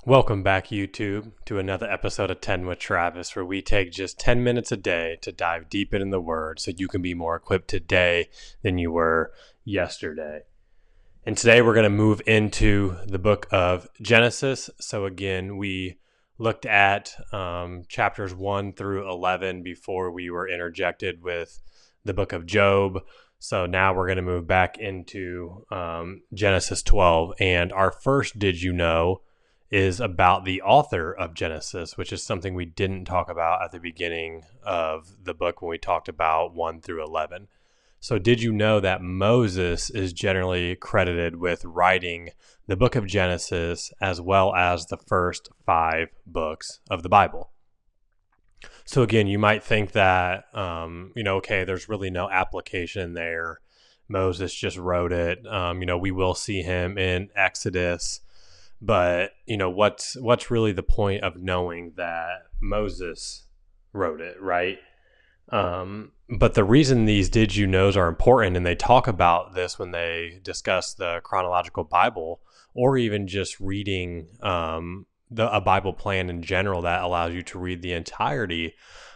Welcome back, YouTube, to another episode of 10 with Travis, where we take just 10 minutes a day to dive deep into the Word so you can be more equipped today than you were yesterday. And today we're going to move into the book of Genesis. So again, we looked at chapters 1 through 11 before we were interjected with the book of Job. So now we're going to move back into Genesis 12. And our first Did You Know is about the author of Genesis, which is something we didn't talk about at the beginning of the book when we talked about 1 through 11. So did you know that Moses is generally credited with writing the book of Genesis as well as the first 5 books of the Bible? So again, you might think that, okay, there's really no application there. Moses just wrote it. We will see him in Exodus. But, what's really the point of knowing that Moses wrote it, right? But the reason these did you knows are important, and they talk about this when they discuss the chronological Bible, or even just reading a Bible plan in general that allows you to read the entirety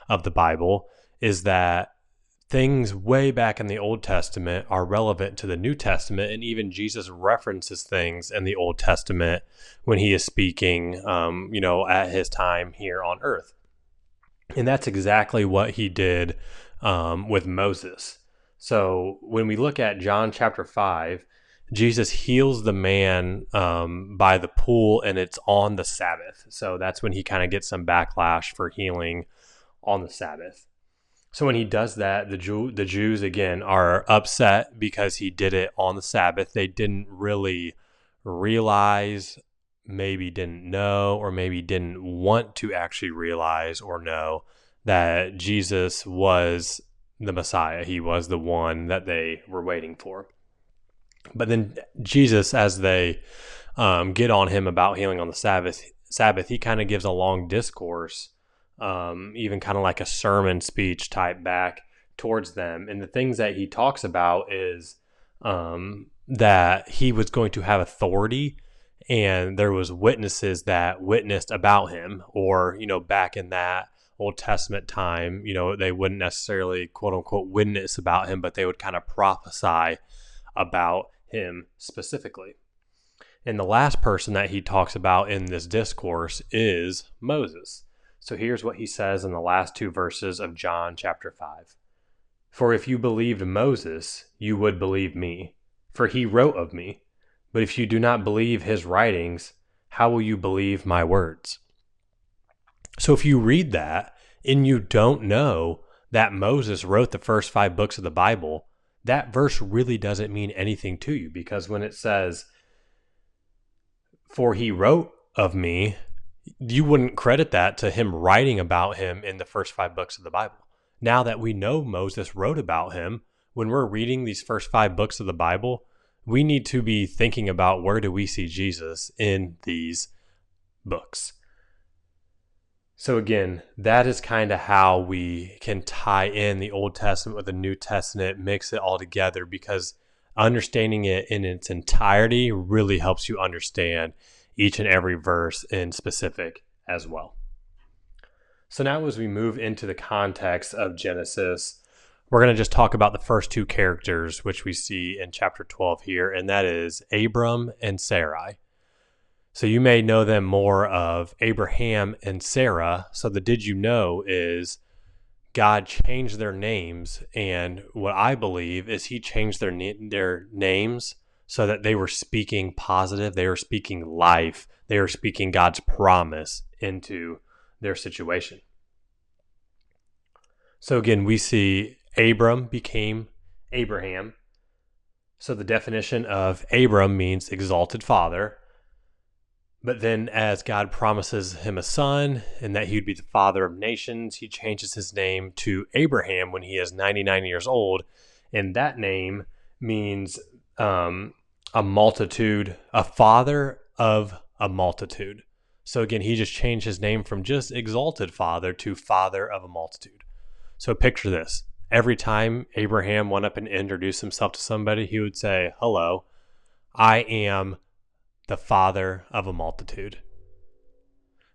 of the Bible, is that things way back in the Old Testament are relevant to the New Testament, and even Jesus references things in the Old Testament when he is speaking, at his time here on earth. And that's exactly what he did with Moses. So when we look at John chapter 5, Jesus heals the man by the pool, and it's on the Sabbath. So that's when he kind of gets some backlash for healing on the Sabbath. So when he does that, the Jews, again, are upset because he did it on the Sabbath. They didn't really realize, maybe didn't know, or maybe didn't want to actually realize or know that Jesus was the Messiah. He was the one that they were waiting for. But then Jesus, as they get on him about healing on the Sabbath, he kind of gives a long discourse, even kind of like a sermon speech type back towards them. And the things that he talks about is that he was going to have authority, and there was witnesses that witnessed about him, or, back in that Old Testament time, they wouldn't necessarily quote unquote witness about him, but they would kind of prophesy about him specifically. And the last person that he talks about in this discourse is Moses. So here's what he says in the last 2 verses of John chapter 5. For if you believed Moses, you would believe me, for he wrote of me. But if you do not believe his writings, how will you believe my words? So if you read that and you don't know that Moses wrote the first 5 books of the Bible, that verse really doesn't mean anything to you, because when it says, for he wrote of me, you wouldn't credit that to him writing about him in the first 5 books of the Bible. Now that we know Moses wrote about him, when we're reading these first 5 books of the Bible, we need to be thinking about, where do we see Jesus in these books? So again, that is kind of how we can tie in the Old Testament with the New Testament, mix it all together, because understanding it in its entirety really helps you understand each and every verse in specific as well. So now as we move into the context of Genesis, we're going to just talk about the first 2 characters, which we see in chapter 12 here, and that is Abram and Sarai. So you may know them more of Abraham and Sarah. So the did you know is God changed their names, and what I believe is he changed their names so that they were speaking positive, they were speaking life, they were speaking God's promise into their situation. So again, we see Abram became Abraham. So the definition of Abram means exalted father. But then as God promises him a son and that he would be the father of nations, he changes his name to Abraham when he is 99 years old. And that name means a multitude, a father of a multitude. So again, he just changed his name from just exalted father to father of a multitude. So picture this. Every time Abraham went up and introduced himself to somebody, he would say, hello, I am the father of a multitude.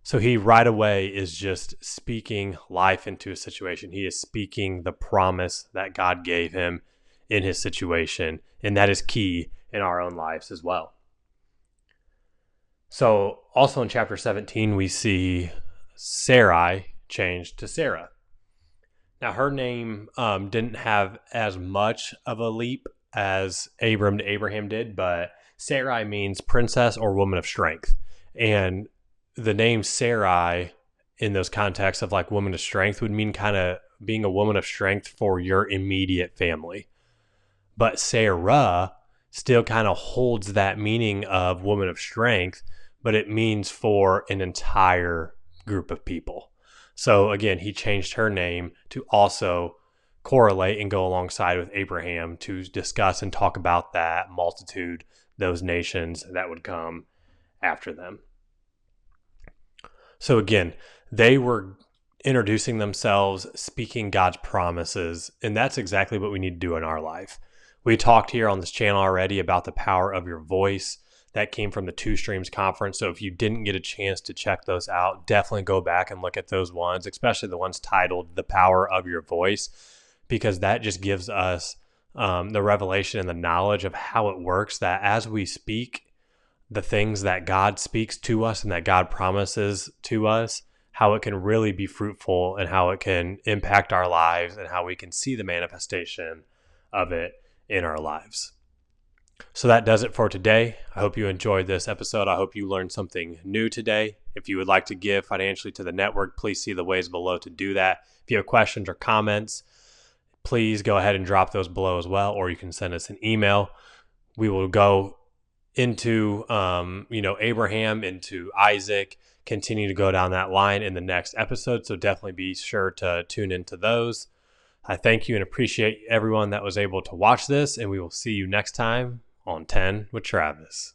So he right away is just speaking life into a situation. He is speaking the promise that God gave him in his situation. And that is key in our own lives as well. So also in chapter 17, we see Sarai changed to Sarah. Now her name didn't have as much of a leap as Abram to Abraham did, but Sarai means princess or woman of strength. And the name Sarai in those contexts of like woman of strength would mean kind of being a woman of strength for your immediate family. But Sarah still kind of holds that meaning of woman of strength, but it means for an entire group of people. So again, he changed her name to also correlate and go alongside with Abraham to discuss and talk about that multitude, those nations that would come after them. So again, they were introducing themselves, speaking God's promises, and that's exactly what we need to do in our life. We talked here on this channel already about the power of your voice. That came from the Two Streams conference. So if you didn't get a chance to check those out, definitely go back and look at those ones, especially the ones titled The Power of Your Voice, because that just gives us the revelation and the knowledge of how it works, that as we speak the things that God speaks to us and that God promises to us, how it can really be fruitful and how it can impact our lives and how we can see the manifestation of it in our lives. So that does it for today. I hope you enjoyed this episode. I hope you learned something new today. If you would like to give financially to the network, please see the ways below to do that. If you have questions or comments, please go ahead and drop those below as well, or you can send us an email. We will go into Abraham, into Isaac, continue to go down that line in the next episode. So definitely be sure to tune into those. I thank you and appreciate everyone that was able to watch this, and we will see you next time on 10 with Travis.